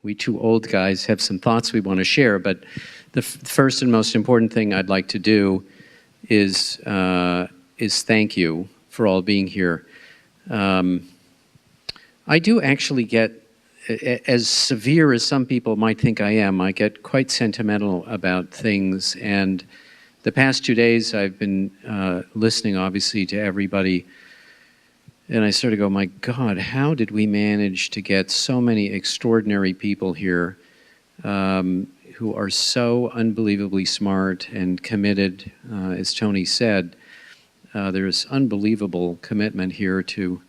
we two old guys have some thoughts we want to share, but the first and most important thing I'd like to do is thank you for all being here. I do actually get, as severe as some people might think I am, I get quite sentimental about things, and the past 2 days I've been listening obviously to everybody, and I sort of go, my God, how did we manage to get so many extraordinary people here who are so unbelievably smart and committed, as Tony said. There's unbelievable commitment here to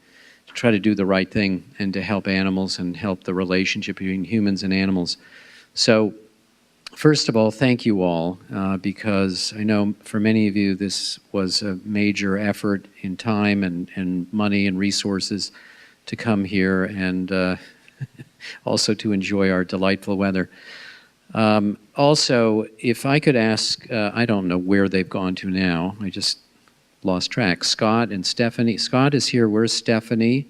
try to do the right thing and to help animals and help the relationship between humans and animals. So first of all, thank you all, because I know for many of you this was a major effort in time and money and resources to come here and also to enjoy our delightful weather. Also, if I could ask, I don't know where they've gone to now, I just lost track. Scott and Stephanie. Scott is here. Where's Stephanie?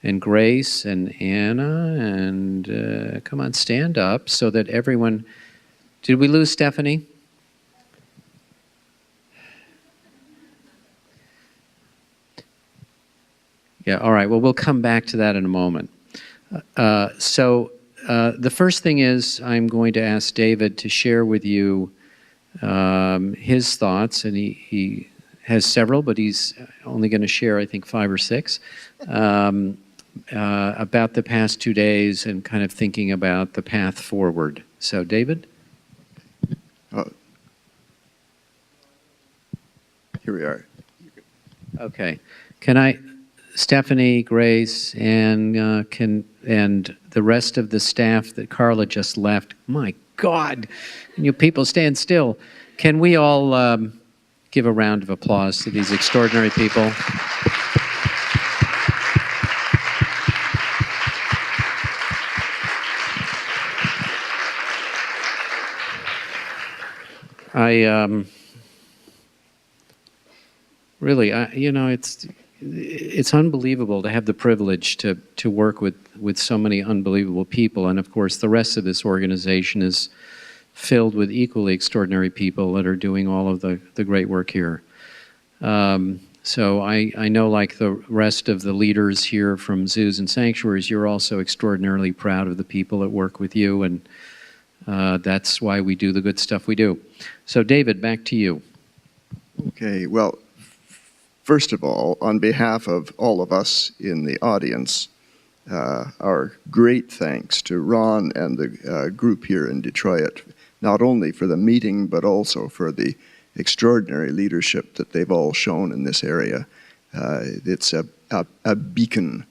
And Grace and Anna. And come on, stand up so that everyone... Did we lose Stephanie? Yeah, all right. Well, we'll come back to that in a moment. The first thing is I'm going to ask David to share with you his thoughts, and he has several, but he's only going to share, I think, 5 or 6, about the past 2 days and kind of thinking about the path forward. So, David? Here we are. Okay. Can I, Stephanie, Grace, and the rest of the staff that Carla just left, my God, can you people stand still? Can we all give a round of applause to these extraordinary people? You know, it's unbelievable to have the privilege to work with so many unbelievable people, and of course the rest of this organization is filled with equally extraordinary people that are doing all of the great work here. So I know, like the rest of the leaders here from zoos and sanctuaries, you're also extraordinarily proud of the people that work with you, and that's why we do the good stuff we do. So David, back to you. Okay, well, first of all, on behalf of all of us in the audience, our great thanks to Ron and the group here in Detroit, not only for the meeting, but also for the extraordinary leadership that they've all shown in this area. It's a beacon.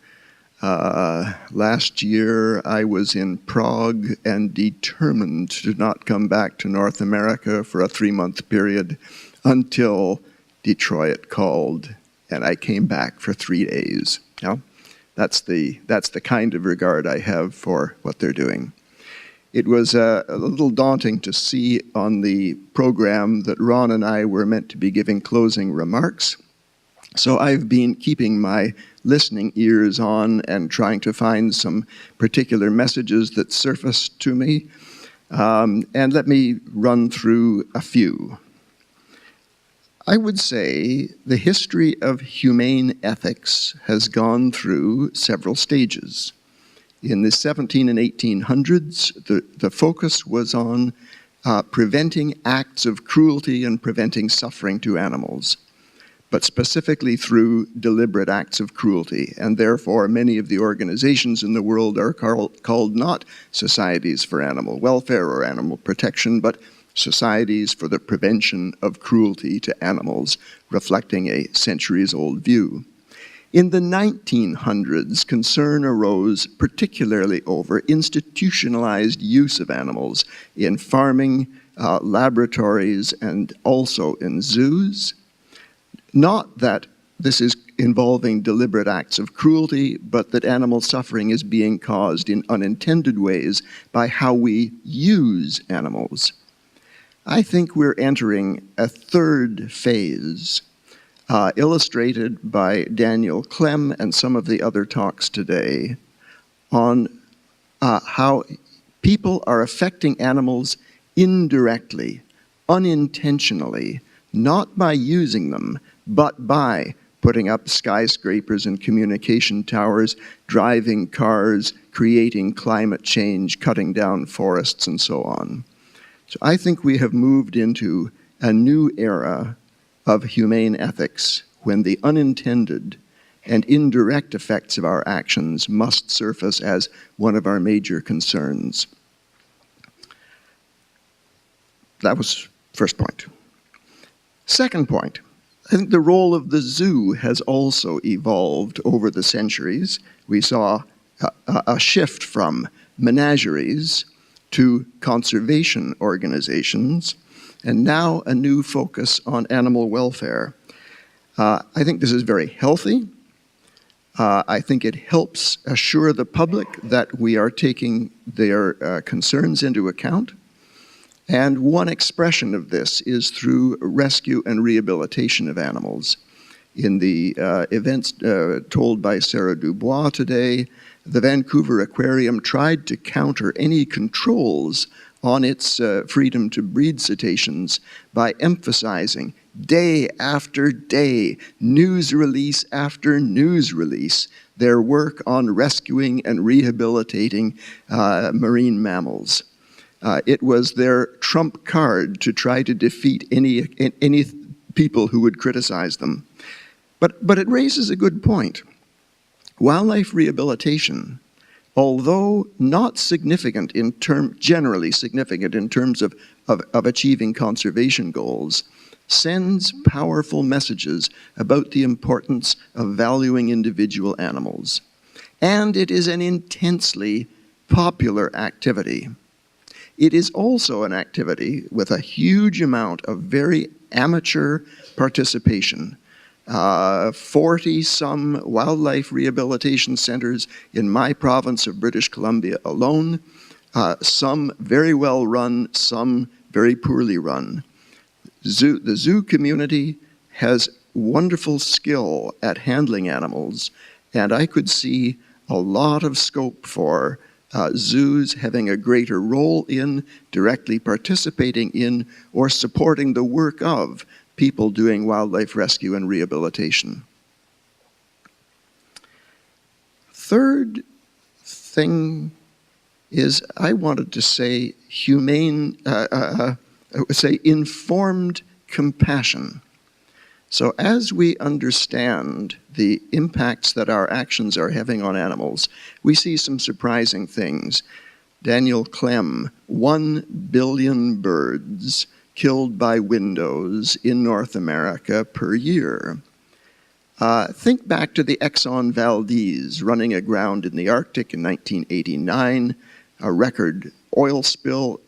Last year, I was in Prague and determined to not come back to North America for a 3-month period until Detroit called, and I came back for 3 days. Yeah? That's the kind of regard I have for what they're doing. It was a little daunting to see on the program that Ron and I were meant to be giving closing remarks. So I've been keeping my listening ears on and trying to find some particular messages that surfaced to me. And let me run through a few. I would say the history of humane ethics has gone through several stages. In the 17 and 1800s, the focus was on preventing acts of cruelty and preventing suffering to animals, but specifically through deliberate acts of cruelty. And therefore, many of the organizations in the world are called not societies for animal welfare or animal protection, but societies for the prevention of cruelty to animals, reflecting a centuries-old view. In the 1900s, concern arose particularly over institutionalized use of animals in farming, laboratories, and also in zoos. Not that this is involving deliberate acts of cruelty, but that animal suffering is being caused in unintended ways by how we use animals. I think we're entering a third phase, illustrated by Daniel Clem and some of the other talks today, on how people are affecting animals indirectly, unintentionally, not by using them, but by putting up skyscrapers and communication towers, driving cars, creating climate change, cutting down forests, and so on. So I think we have moved into a new era of humane ethics when the unintended and indirect effects of our actions must surface as one of our major concerns. That was first point. Second point, I think the role of the zoo has also evolved over the centuries. We saw a shift from menageries to conservation organizations, and now a new focus on animal welfare. I think this is very healthy. I think it helps assure the public that we are taking their concerns into account. And one expression of this is through rescue and rehabilitation of animals. In the events told by Sarah Dubois today, the Vancouver Aquarium tried to counter any controls on its freedom to breed cetaceans by emphasizing day after day, news release after news release, their work on rescuing and rehabilitating marine mammals. It was their trump card to try to defeat any people who would criticize them. But it raises a good point. Wildlife rehabilitation, although not significant generally significant in terms of achieving conservation goals, sends powerful messages about the importance of valuing individual animals. And it is an intensely popular activity. It is also an activity with a huge amount of very amateur participation. 40-some wildlife rehabilitation centers in my province of British Columbia alone, some very well run, some very poorly run. The zoo community has wonderful skill at handling animals, and I could see a lot of scope for zoos having a greater role in, directly participating in, or supporting the work of people doing wildlife rescue and rehabilitation. Third thing is I wanted to say informed compassion. So as we understand the impacts that our actions are having on animals, we see some surprising things. Daniel Clem, 1 billion birds killed by windows in North America per year. Think back to the Exxon Valdez running aground in the Arctic in 1989, a record oil spill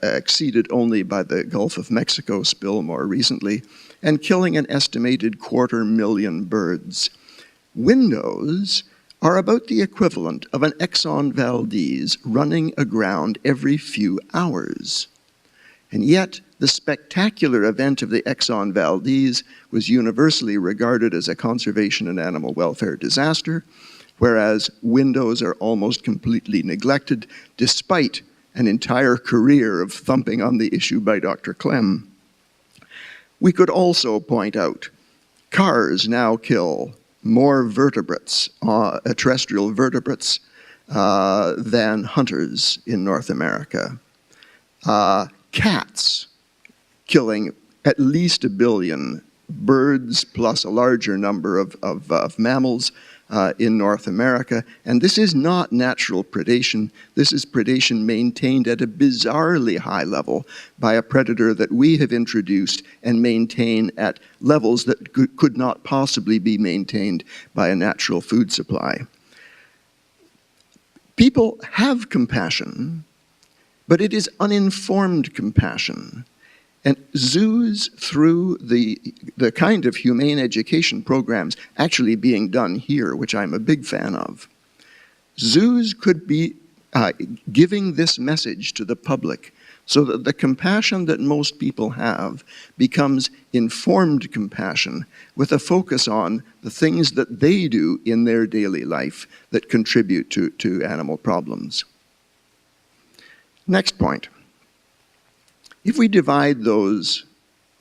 exceeded only by the Gulf of Mexico spill more recently, and killing an estimated 250,000 birds. Windows are about the equivalent of an Exxon Valdez running aground every few hours. And yet, the spectacular event of the Exxon Valdez was universally regarded as a conservation and animal welfare disaster, whereas windows are almost completely neglected, despite an entire career of thumping on the issue by Dr. Clem. We could also point out cars now kill more vertebrates, terrestrial vertebrates, than hunters in North America. Cats killing at least 1 billion birds plus a larger number of mammals in North America. And this is not natural predation. This is predation maintained at a bizarrely high level by a predator that we have introduced and maintain at levels that could not possibly be maintained by a natural food supply. People have compassion, but it is uninformed compassion. And zoos, through the kind of humane education programs actually being done here, which I'm a big fan of, zoos could be giving this message to the public so that the compassion that most people have becomes informed compassion with a focus on the things that they do in their daily life that contribute to animal problems. Next point. If we divide those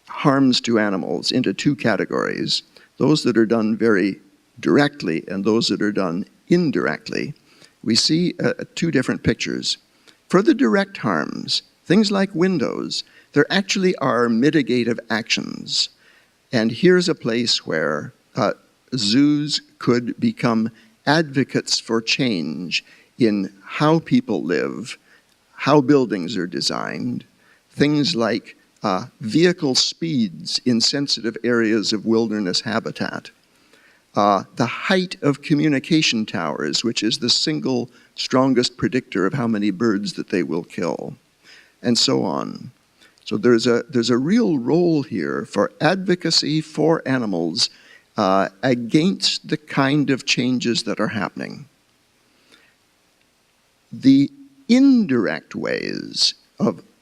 harms to animals into two categories, those that are done very directly and those that are done indirectly, we see two different pictures. For the direct harms, things like windows, there actually are mitigative actions. And here's a place where zoos could become advocates for change in how people live, how buildings are designed, things like vehicle speeds in sensitive areas of wilderness habitat, the height of communication towers, which is the single strongest predictor of how many birds that they will kill, and so on. So there's a real role here for advocacy for animals against the kind of changes that are happening. The indirect ways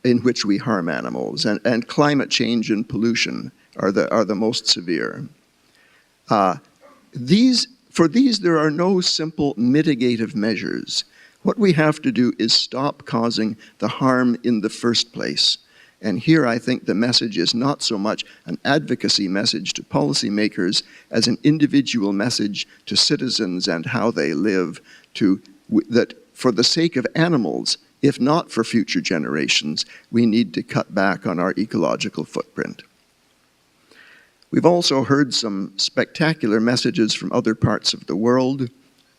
in which we harm animals, and climate change and pollution are the most severe. For these, there are no simple mitigative measures. What we have to do is stop causing the harm in the first place. And here I think the message is not so much an advocacy message to policymakers as an individual message to citizens and how they live, that for the sake of animals, if not for future generations, we need to cut back on our ecological footprint. We've also heard some spectacular messages from other parts of the world,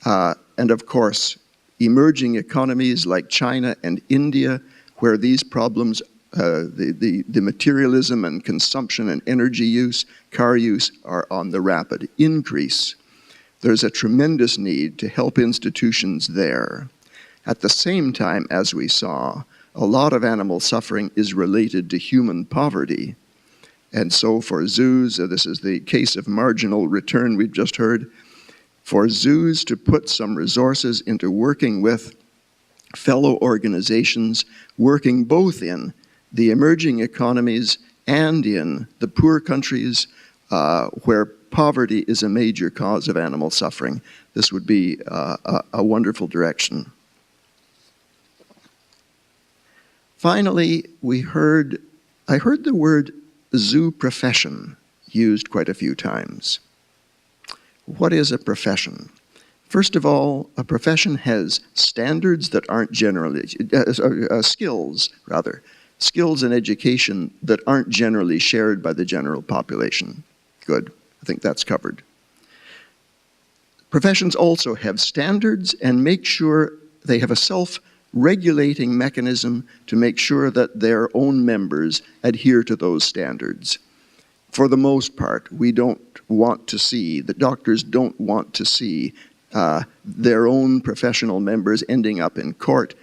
and of course, emerging economies like China and India, where these problems, the materialism and consumption and energy use, car use, are on the rapid increase. There's a tremendous need to help institutions there. At the same time, as we saw, a lot of animal suffering is related to human poverty. And so for zoos, this is the case of marginal return we've just heard, for zoos to put some resources into working with fellow organizations, working both in the emerging economies and in the poor countries where poverty is a major cause of animal suffering. This would be a wonderful direction. Finally, I heard the word zoo profession used quite a few times. What is a profession? First of all, a profession has standards that aren't generally, skills and education that aren't generally shared by the general population. Good, I think that's covered. Professions also have standards and make sure they have a self-regulating mechanism to make sure that their own members adhere to those standards. For the most part, we don't want to see, the doctors don't want to see their own professional members ending up in court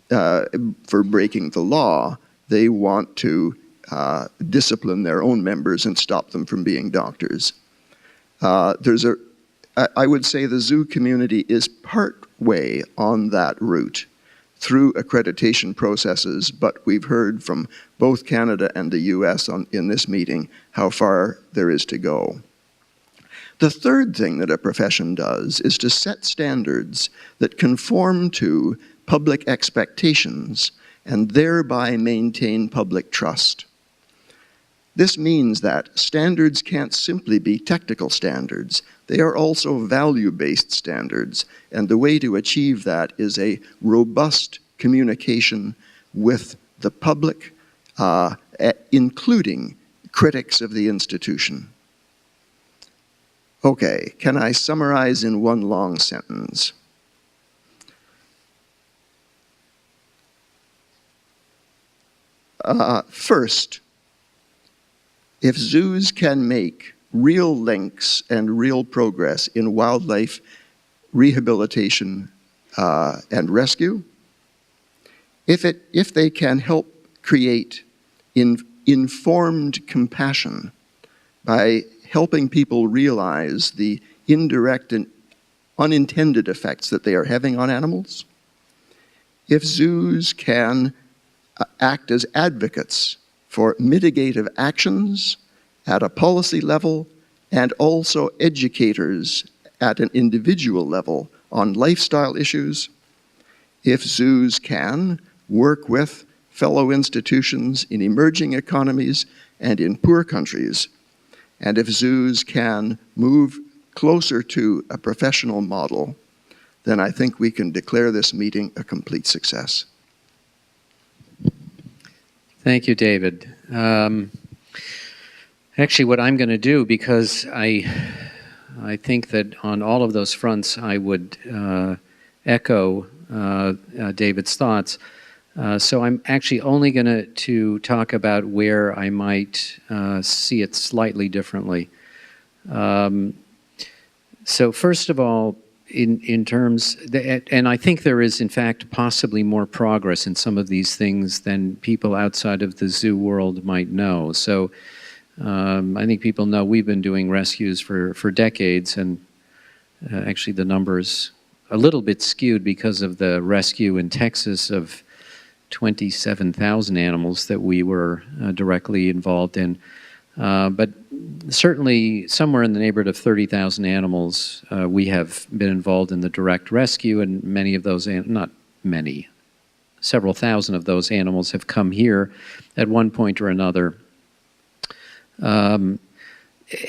for breaking the law. They want to discipline their own members and stop them from being doctors. I would say the zoo community is part way on that route through accreditation processes, but we've heard from both Canada and the US in this meeting how far there is to go. The third thing that a profession does is to set standards that conform to public expectations and thereby maintain public trust. This means that standards can't simply be technical standards. They are also value-based standards, and the way to achieve that is a robust communication with the public, including critics of the institution. Okay, can I summarize in one long sentence? First, if zoos can make real links and real progress in wildlife rehabilitation and rescue, if they can help create informed compassion by helping people realize the indirect and unintended effects that they are having on animals, if zoos can act as advocates for mitigative actions at a policy level and also educators at an individual level on lifestyle issues. If zoos can work with fellow institutions in emerging economies and in poor countries, and if zoos can move closer to a professional model, then I think we can declare this meeting a complete success. Thank you, David. Actually, what I'm going to do, because I think that on all of those fronts I would echo David's thoughts. So I'm actually only going to talk about where I might see it slightly differently. So first of all, in terms, and I think there is in fact possibly more progress in some of these things than people outside of the zoo world might know. So I think people know we've been doing rescues for decades, and actually the numbers a little bit skewed because of the rescue in Texas of 27,000 animals that we were directly involved in. But certainly somewhere in the neighborhood of 30,000 animals we have been involved in the direct rescue, and many of those, not many, several thousand of those animals have come here at one point or another.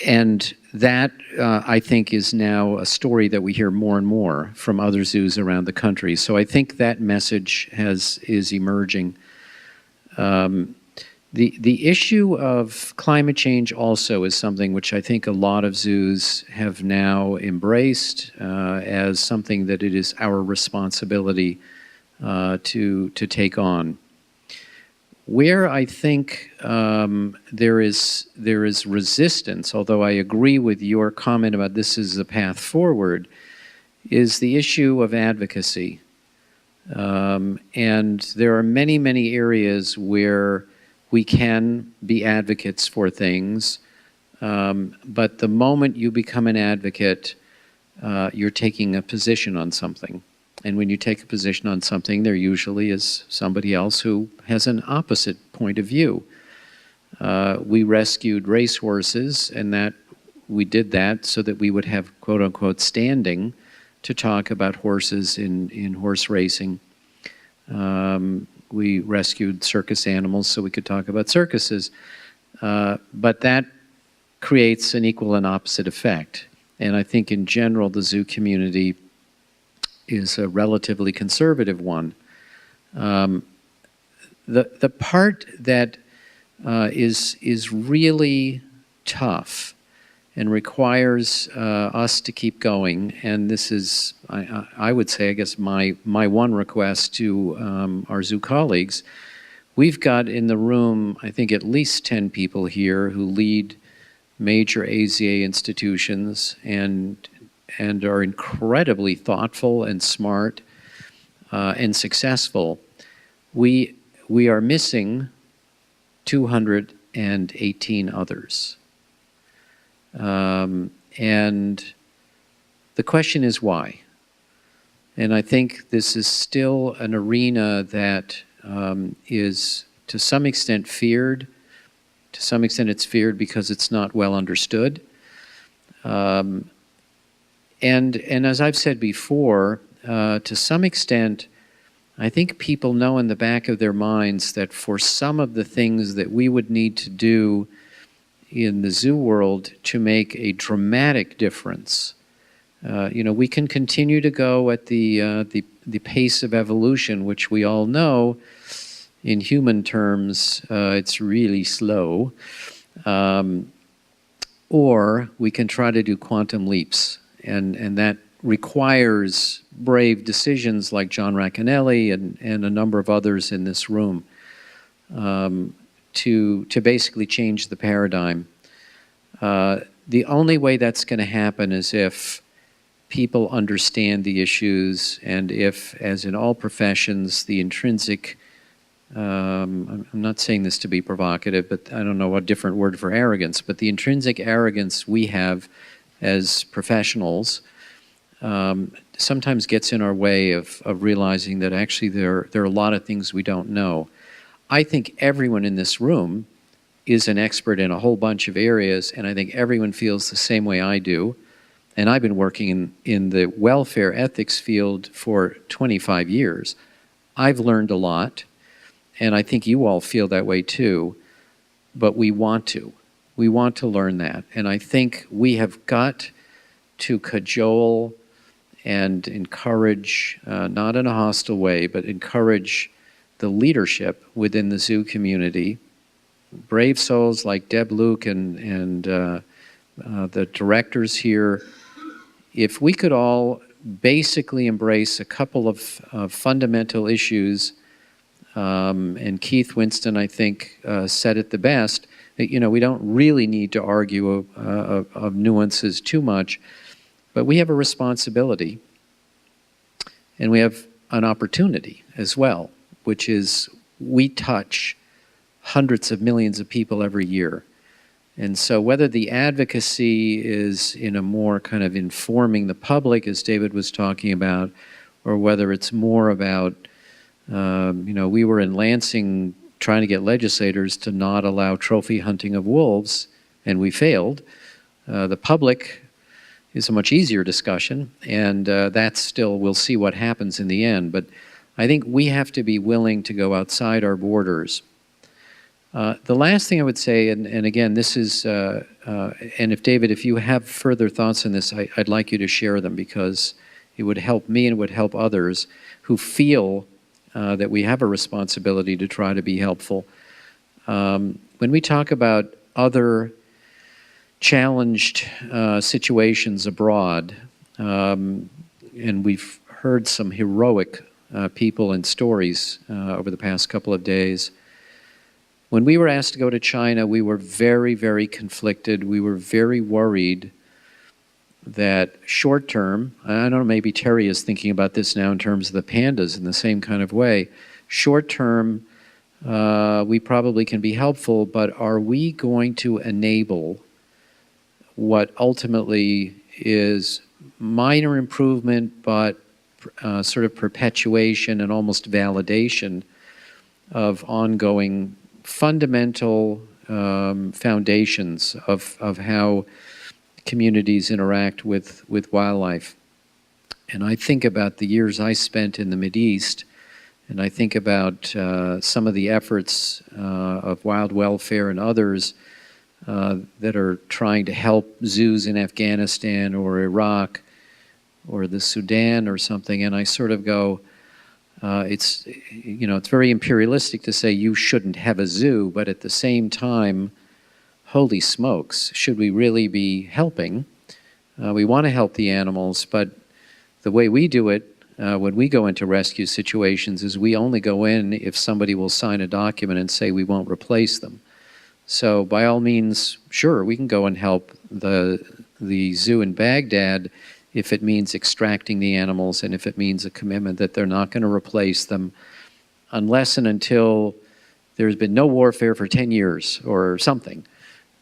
And that, I think, is now a story that we hear more and more from other zoos around the country. So I think that message is emerging. The issue of climate change also is something which I think a lot of zoos have now embraced as something that it is our responsibility to take on. Where I think there is resistance, although I agree with your comment about this is the path forward, is the issue of advocacy. And there are many, many areas where we can be advocates for things, but the moment you become an advocate, you're taking a position on something. And when you take a position on something, there usually is somebody else who has an opposite point of view. We rescued racehorses, and that we did that so that we would have quote-unquote standing to talk about horses in horse racing. We rescued circus animals so we could talk about circuses. But that creates an equal and opposite effect. And I think in general the zoo community is a relatively conservative one. The part that is really tough and requires us to keep going, and this is, I would say, I guess, my one request to our zoo colleagues. We've got in the room, I think, at least 10 people here who lead major AZA institutions and are incredibly thoughtful and smart and successful. We are missing 218 others. And the question is why? And I think this is still an arena that is to some extent feared. To some extent it's feared because it's not well understood. And as I've said before, to some extent, I think people know in the back of their minds that for some of the things that we would need to do in the zoo world to make a dramatic difference, we can continue to go at the pace of evolution, which we all know, in human terms, it's really slow, or we can try to do quantum leaps. And that requires brave decisions like John Racanelli and a number of others in this room to basically change the paradigm. The only way that's going to happen is if people understand the issues, and if, as in all professions, the intrinsic, I'm not saying this to be provocative, but I don't know a different word for arrogance, but the intrinsic arrogance we have as professionals sometimes gets in our way of realizing that actually there are a lot of things we don't know. I think everyone in this room is an expert in a whole bunch of areas, and I think everyone feels the same way I do. And I've been working in the welfare ethics field for 25 years. I've learned a lot, and I think you all feel that way too, but we want to. We want to learn that. And I think we have got to cajole and encourage, not in a hostile way, but encourage the leadership within the zoo community, brave souls like Deb Luke and the directors here. If we could all basically embrace a couple of fundamental issues, and Keith Winston, I think, said it the best, that, you know, we don't really need to argue of nuances too much, but we have a responsibility, and we have an opportunity as well, which is we touch hundreds of millions of people every year. And so whether the advocacy is in a more kind of informing the public, as David was talking about, or whether it's more about, you know, we were in Lansing trying to get legislators to not allow trophy hunting of wolves, and we failed. The public is a much easier discussion, and that's still, we'll see what happens in the end. But I think we have to be willing to go outside our borders. The last thing I would say, and again, this is, and if David, if you have further thoughts on this, I'd like you to share them, because it would help me and it would help others who feel that we have a responsibility to try to be helpful. When we talk about other challenged situations abroad, and we've heard some heroic people and stories over the past couple of days. When we were asked to go to China, we were very, very conflicted. We were very worried that short term, I don't know, maybe Terry is thinking about this now in terms of the pandas in the same kind of way. Short term, we probably can be helpful, but are we going to enable what ultimately is minor improvement, but sort of perpetuation and almost validation of ongoing fundamental foundations of how communities interact with wildlife? And I think about the years I spent in the Mideast, and I think about some of the efforts of Wild Welfare and others that are trying to help zoos in Afghanistan or Iraq or the Sudan or something, and I sort of go, it's, you know, it's very imperialistic to say you shouldn't have a zoo, but at the same time, holy smokes, should we really be helping? We want to help the animals, but the way we do it when we go into rescue situations is we only go in if somebody will sign a document and say we won't replace them. So by all means, sure, we can go and help the zoo in Baghdad if it means extracting the animals and if it means a commitment that they're not going to replace them unless and until there's been no warfare for 10 years or something.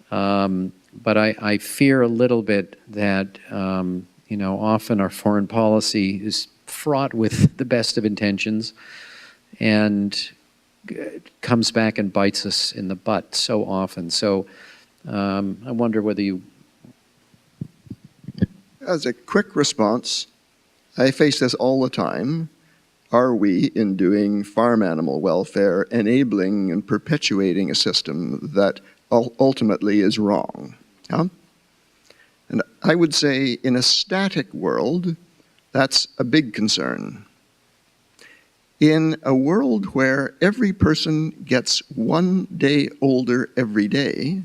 But I fear a little bit that, you know, often our foreign policy is fraught with the best of intentions and comes back and bites us in the butt so often. So I wonder whether you... As a quick response, I face this all the time. Are we, in doing farm animal welfare, enabling and perpetuating a system that ultimately is wrong? Yeah? And I would say in a static world, that's a big concern. In a world where every person gets 1 day older every day,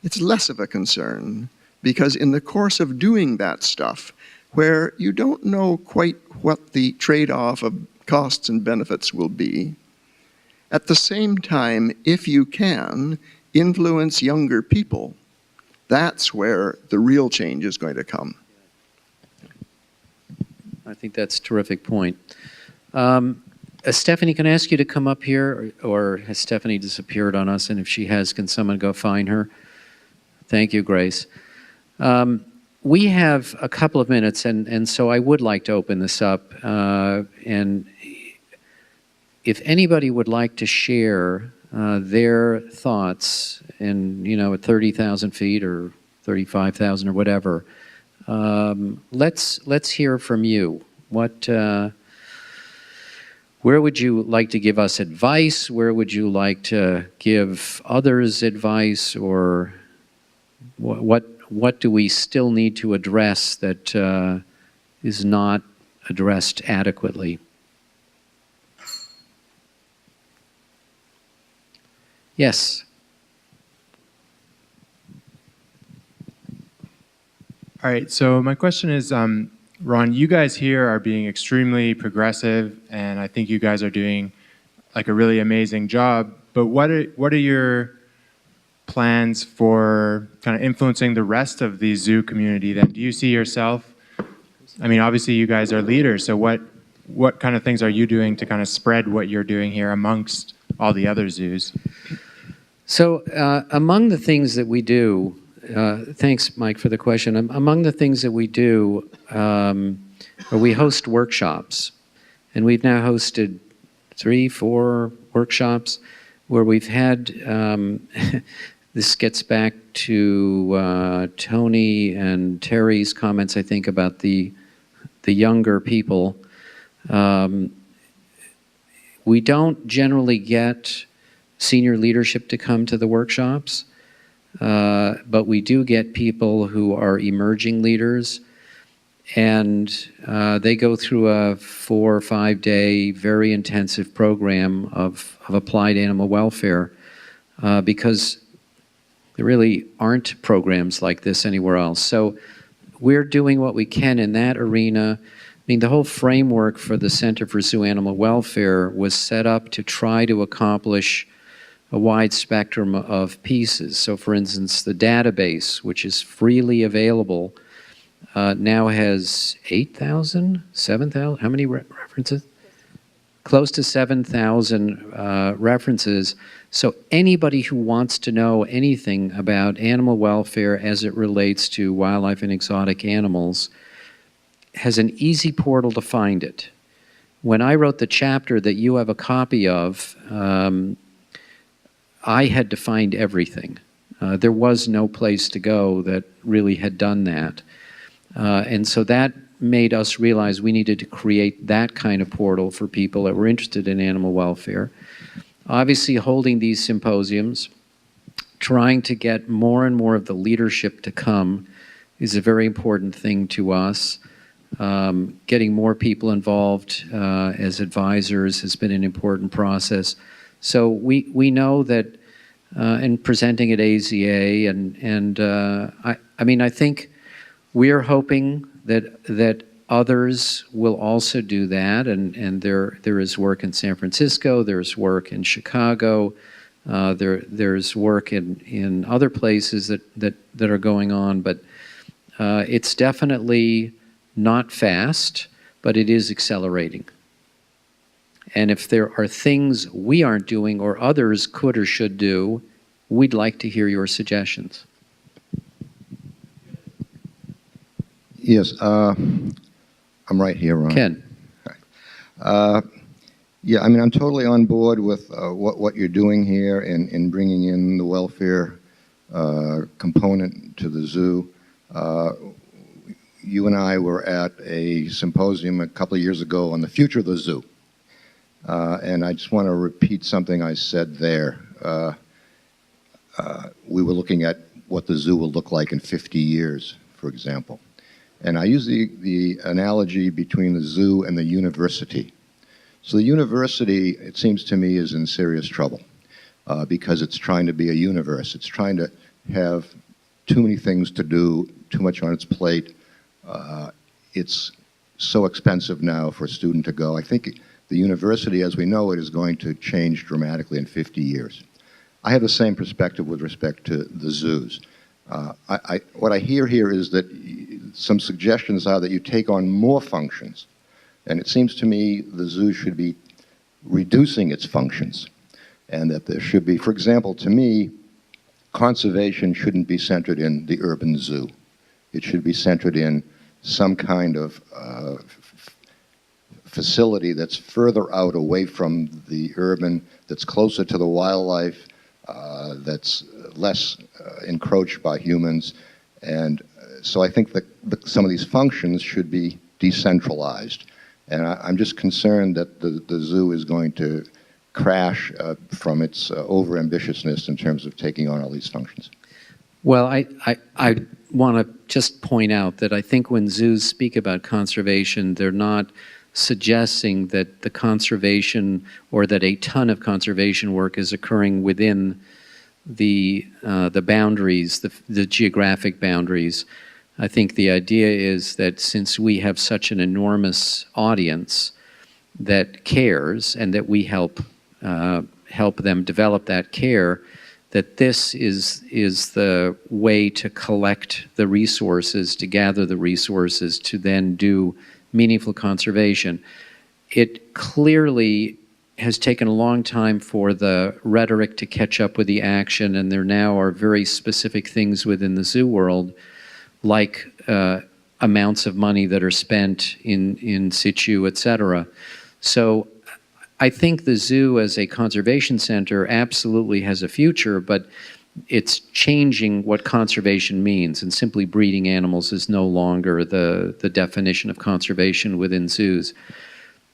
it's less of a concern, because in the course of doing that stuff, where you don't know quite what the trade-off of costs and benefits will be, at the same time, if you can influence younger people, that's where the real change is going to come. I think that's a terrific point. Stephanie, can I ask you to come up here, or has Stephanie disappeared on us? And if she has, can someone go find her? Thank you, Grace. We have a couple of minutes, and so I would like to open this up. And if anybody would like to share their thoughts in, at 30,000 feet or 35,000 or whatever, let's hear from you. Where would you like to give us advice? Where would you like to give others advice? Or what do we still need to address that is not addressed adequately? Yes. All right, so my question is, Ron, you guys here are being extremely progressive, and I think you guys are doing like a really amazing job. But what are your plans for kind of influencing the rest of the zoo community? Then, do you see yourself? I mean, obviously, you guys are leaders. So, what kind of things are you doing to kind of spread what you're doing here amongst all the other zoos? So, among the things that we do. Thanks, Mike, for the question. Among the things that we do, we host workshops, and we've now hosted 3-4 workshops where we've had, this gets back to Tony and Terry's comments, I think, about the younger people. We don't generally get senior leadership to come to the workshops. But we do get people who are emerging leaders, and they go through a 4 or 5 day, very intensive program of applied animal welfare, because there really aren't programs like this anywhere else. So we're doing what we can in that arena. I mean, the whole framework for the Center for Zoo Animal Welfare was set up to try to accomplish a wide spectrum of pieces. So for instance, the database, which is freely available, now has 8,000, 7,000, how many references? Close to 7,000 references. So anybody who wants to know anything about animal welfare as it relates to wildlife and exotic animals has an easy portal to find it. When I wrote the chapter that you have a copy of, I had to find everything. There was no place to go that really had done that. And so that made us realize we needed to create that kind of portal for people that were interested in animal welfare. Obviously, holding these symposiums, trying to get more and more of the leadership to come is a very important thing to us. Getting more people involved as advisors has been an important process. So we know that in presenting at AZA, I think we're hoping that others will also do that, and there is work in San Francisco, there's work in Chicago, there's work in other places that are going on, but it's definitely not fast, but it is accelerating. And if there are things we aren't doing or others could or should do, we'd like to hear your suggestions. Yes, I'm right here, Ron. Ken. Yeah, I mean, I'm totally on board with what you're doing here in bringing in the welfare component to the zoo. You and I were at a symposium a couple of years ago on the future of the zoo. And I just want to repeat something I said there. We were looking at what the zoo will look like in 50 years, for example. And I use the analogy between the zoo and the university. So the university, it seems to me, is in serious trouble because it's trying to be a universe. It's trying to have too many things to do, too much on its plate. It's so expensive now for a student to go. I think the university, as we know it, is going to change dramatically in 50 years. I have the same perspective with respect to the zoos. What I hear here is that some suggestions are that you take on more functions. And it seems to me the zoo should be reducing its functions. And that there should be, for example, to me, conservation shouldn't be centered in the urban zoo. It should be centered in some kind of facility that's further out away from the urban, that's closer to the wildlife, that's less encroached by humans. And so I think that some of these functions should be decentralized. And I'm just concerned that the zoo is going to crash from its over-ambitiousness in terms of taking on all these functions. Well, I want to just point out that I think when zoos speak about conservation, they're not suggesting that the conservation or that a ton of conservation work is occurring within the boundaries, the geographic boundaries. I think the idea is that since we have such an enormous audience that cares and that we help them develop that care, that this is the way to collect the resources, to gather the resources, to then do meaningful conservation. It clearly has taken a long time for the rhetoric to catch up with the action, and there now are very specific things within the zoo world, like amounts of money that are spent in situ, et cetera. So I think the zoo as a conservation center absolutely has a future, but it's changing what conservation means, and simply breeding animals is no longer the definition of conservation within zoos.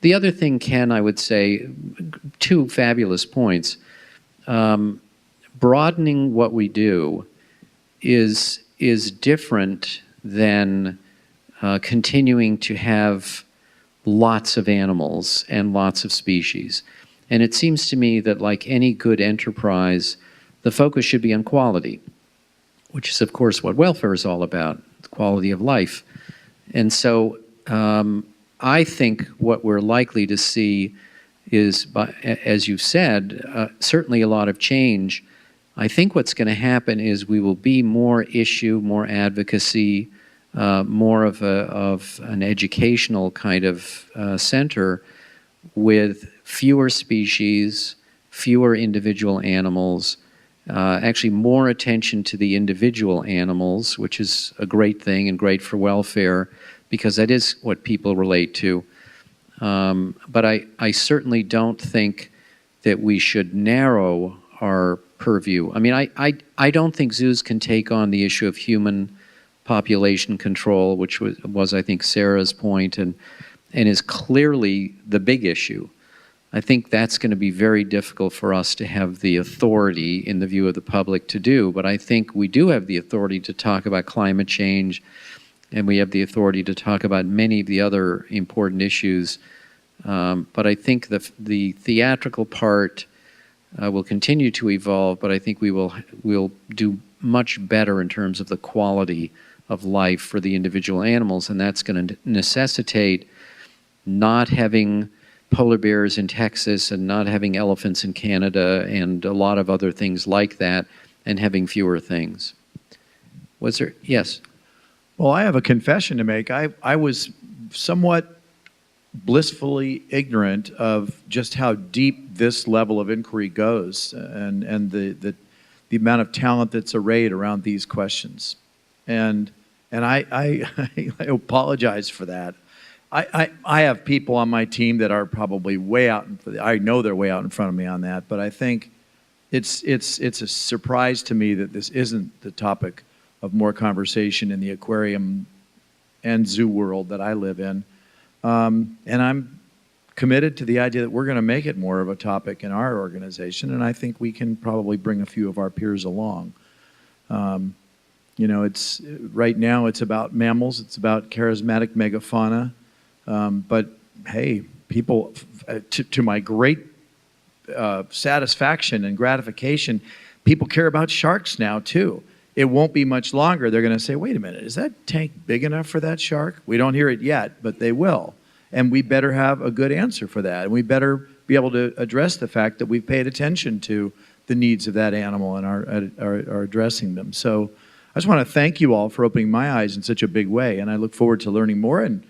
The other thing, Ken, I would say, two fabulous points. Broadening what we do is different than continuing to have lots of animals and lots of species. And it seems to me that, like any good enterprise, the focus should be on quality, which is, of course, what welfare is all about, the quality of life. And so I think what we're likely to see is, as you've said, certainly a lot of change. I think what's going to happen is we will be more issue, more advocacy, more of an educational kind of center with fewer species, fewer individual animals, actually more attention to the individual animals, which is a great thing and great for welfare, because that is what people relate to. But I certainly don't think that we should narrow our purview. I mean, I don't think zoos can take on the issue of human population control, which was I think, Sarah's point, and is clearly the big issue. I think that's going to be very difficult for us to have the authority in the view of the public to do, but I think we do have the authority to talk about climate change, and we have the authority to talk about many of the other important issues. But I think the theatrical part will continue to evolve, but I think we'll do much better in terms of the quality of life for the individual animals, and that's going to necessitate not having polar bears in Texas and not having elephants in Canada and a lot of other things like that, and having fewer things. Was there? Yes. Well, I have a confession to make. I was somewhat blissfully ignorant of just how deep this level of inquiry goes, and the amount of talent that's arrayed around these questions. And I apologize for that. I have people on my team that are probably way out. I know they're way out in front of me on that, but I think it's a surprise to me that this isn't the topic of more conversation in the aquarium and zoo world that I live in. And I'm committed to the idea that we're going to make it more of a topic in our organization, and I think we can probably bring a few of our peers along. You know, it's right now it's about mammals, it's about charismatic megafauna, but hey, people, to my great satisfaction and gratification, people care about sharks now too. It won't be much longer. They're going to say, wait a minute, is that tank big enough for that shark? We don't hear it yet, but they will. And we better have a good answer for that. And we better be able to address the fact that we've paid attention to the needs of that animal and are addressing them. So I just want to thank you all for opening my eyes in such a big way. And I look forward to learning more. And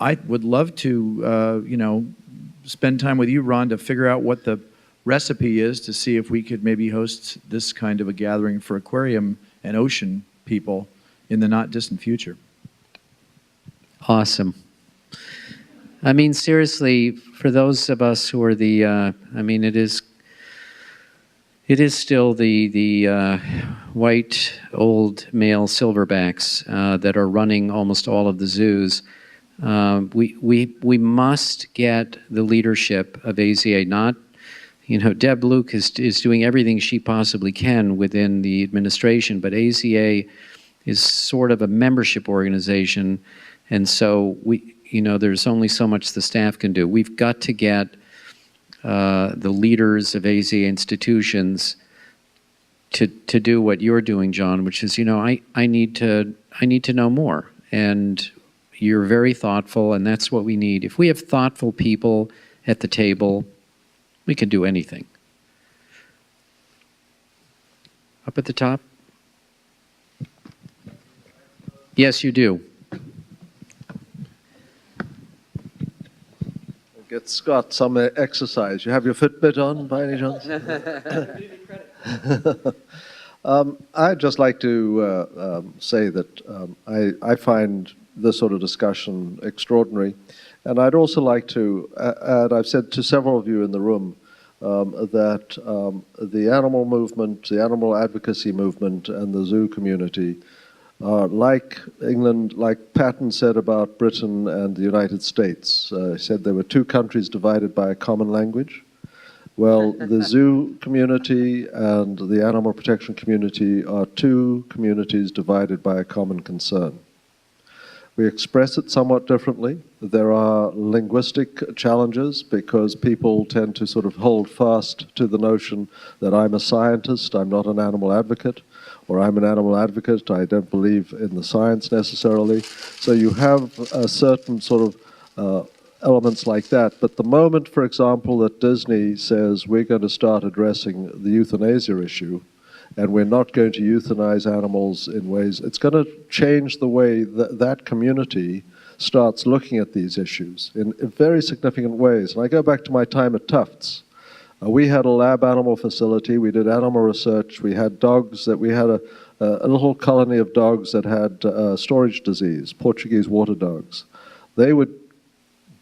I would love to, you know, spend time with you, Ron, to figure out what the recipe is to see if we could maybe host this kind of a gathering for aquarium and ocean people in the not distant future. Awesome. I mean, seriously, for those of us who are the, I mean, it is still the white old male silverbacks that are running almost all of the zoos. We must get the leadership of AZA. Not, Deb Luke is doing everything she possibly can within the administration, but AZA is sort of a membership organization, and so there's only so much the staff can do. We've got to get the leaders of AZA institutions to do what you're doing, John, which is, I need to know more. And you're very thoughtful, and that's what we need. If we have thoughtful people at the table, we can do anything. Up at the top? Yes, you do. Get Scott some exercise. You have your Fitbit on, by any chance? I'd just like to say that I find this sort of discussion extraordinary. And I'd also like to add, I've said to several of you in the room, that the animal movement, the animal advocacy movement, and the zoo community are like England, like Patton said about Britain and the United States. He said there were two countries divided by a common language. Well, the zoo community and the animal protection community are two communities divided by a common concern. We express it somewhat differently. There are linguistic challenges because people tend to sort of hold fast to the notion that I'm a scientist, I'm not an animal advocate, or I'm an animal advocate, I don't believe in the science necessarily. So you have a certain sort of elements like that. But the moment, for example, that Disney says we're going to start addressing the euthanasia issue, and we're not going to euthanize animals in ways, it's going to change the way that that community starts looking at these issues in very significant ways. And I go back to my time at Tufts. We had a lab animal facility, we did animal research, we had dogs that we had a little colony of dogs that had storage disease, Portuguese water dogs. They would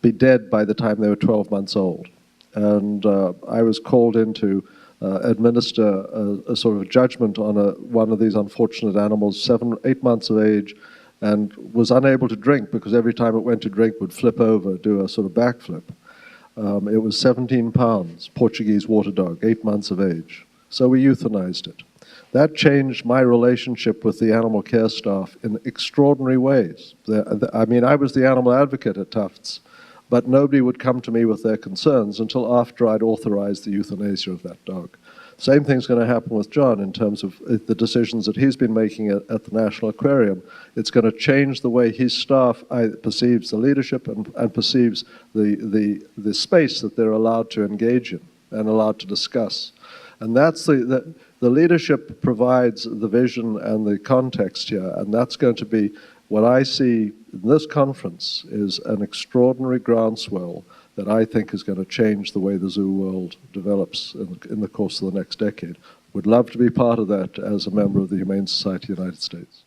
be dead by the time they were 12 months old. And I was called in to administer a sort of judgment on one of these unfortunate animals, 7 or 8 months of age, and was unable to drink because every time it went to drink it would flip over, do a sort of backflip. It was 17 pounds, Portuguese water dog, 8 months of age. So we euthanized it. That changed my relationship with the animal care staff in extraordinary ways. I mean, I was the animal advocate at Tufts, but nobody would come to me with their concerns until after I'd authorized the euthanasia of that dog. Same thing's going to happen with John in terms of the decisions that he's been making at the National Aquarium. It's going to change the way his staff perceives the leadership and perceives the space that they're allowed to engage in and allowed to discuss. And that's the leadership provides the vision and the context here, and that's going to be what I see in this conference is an extraordinary groundswell that I think is going to change the way the zoo world develops in the course of the next decade. Would love to be part of that as a member of the Humane Society of the United States.